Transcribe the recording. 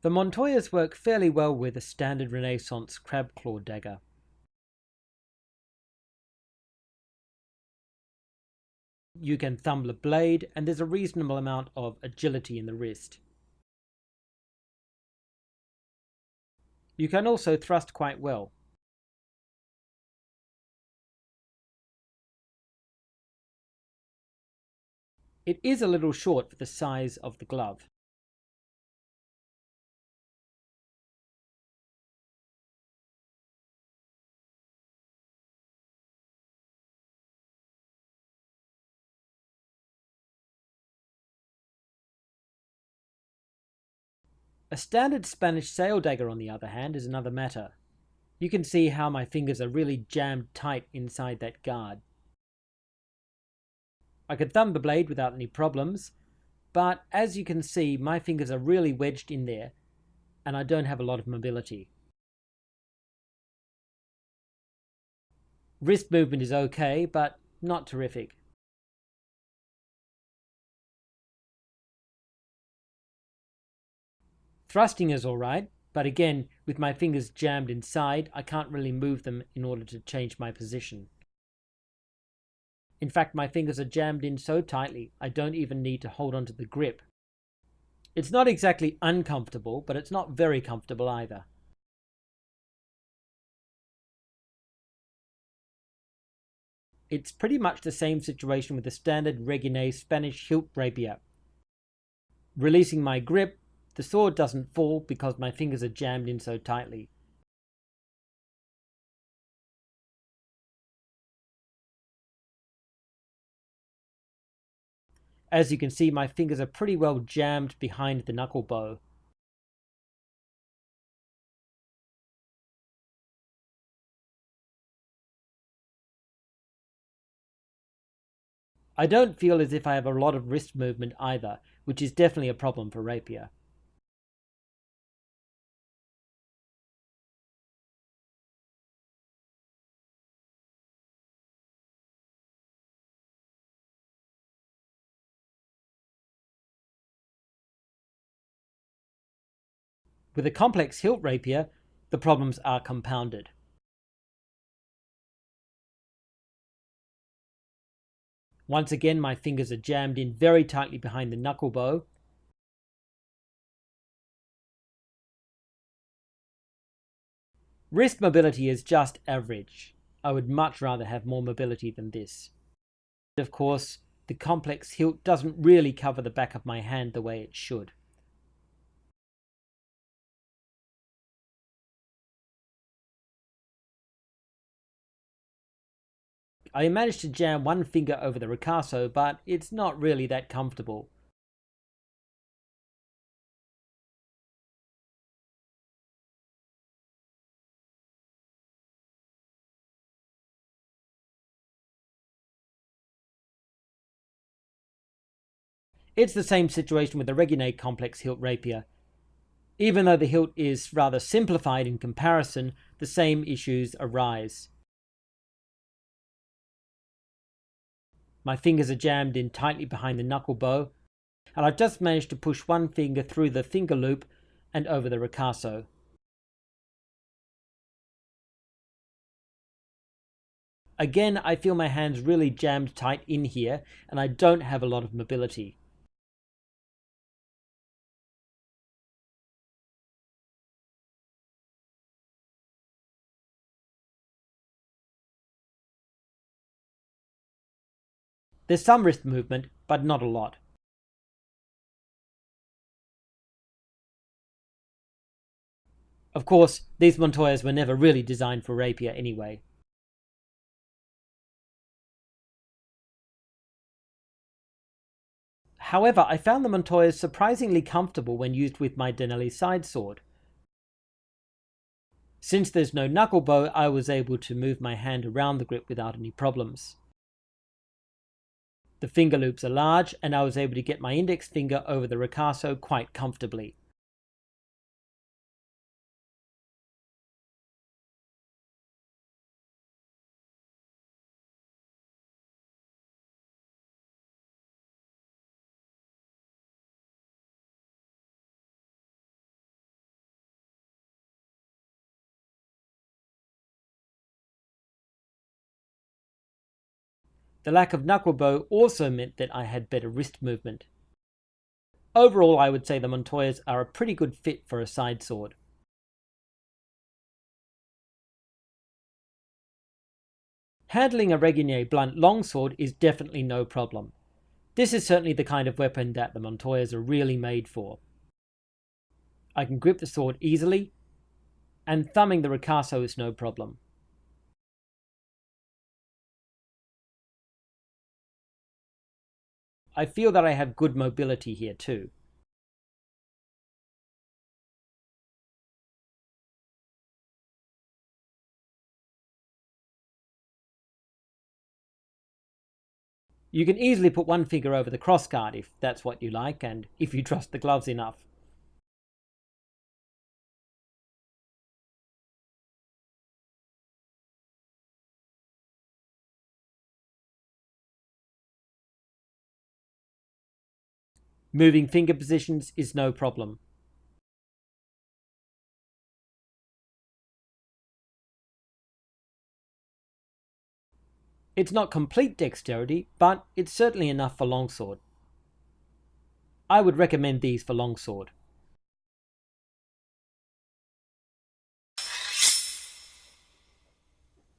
The Montoyas work fairly well with a standard Renaissance crab claw dagger. You can thumb the blade, and there's a reasonable amount of agility in the wrist. You can also thrust quite well. It is a little short for the size of the glove. A standard Spanish sail dagger, on the other hand, is another matter. You can see how my fingers are really jammed tight inside that guard. I could thumb the blade without any problems, but as you can see, my fingers are really wedged in there, and I don't have a lot of mobility. Wrist movement is okay, but not terrific. Thrusting is alright, but again, with my fingers jammed inside, I can't really move them in order to change my position. In fact, my fingers are jammed in so tightly, I don't even need to hold onto the grip. It's not exactly uncomfortable, but it's not very comfortable either. It's pretty much the same situation with the standard Regenyei Spanish hilt rapier. Releasing my grip, the sword doesn't fall because my fingers are jammed in so tightly. As you can see, my fingers are pretty well jammed behind the knuckle bow. I don't feel as if I have a lot of wrist movement either, which is definitely a problem for rapier. With a complex hilt rapier, the problems are compounded. Once again, my fingers are jammed in very tightly behind the knuckle bow. Wrist mobility is just average. I would much rather have more mobility than this. Of course, the complex hilt doesn't really cover the back of my hand the way it should. I managed to jam one finger over the ricasso, but it's not really that comfortable. It's the same situation with the Regenyei complex hilt rapier. Even though the hilt is rather simplified in comparison, the same issues arise. My fingers are jammed in tightly behind the knuckle bow, and I've just managed to push one finger through the finger loop and over the ricasso. Again, I feel my hands really jammed tight in here, and I don't have a lot of mobility. There's some wrist movement, but not a lot. Of course, these Montoyas were never really designed for rapier anyway. However, I found the Montoyas surprisingly comfortable when used with my Danelli sidesword. Since there's no knuckle bow, I was able to move my hand around the grip without any problems. The finger loops are large, and I was able to get my index finger over the ricasso quite comfortably. The lack of knucklebow also meant that I had better wrist movement. Overall, I would say the Montoyas are a pretty good fit for a side sword. Handling a Regenyei blunt longsword is definitely no problem. This is certainly the kind of weapon that the Montoyas are really made for. I can grip the sword easily, and thumbing the ricasso is no problem. I feel that I have good mobility here too. You can easily put one finger over the crossguard if that's what you like, and if you trust the gloves enough. Moving finger positions is no problem. It's not complete dexterity, but it's certainly enough for longsword. I would recommend these for longsword.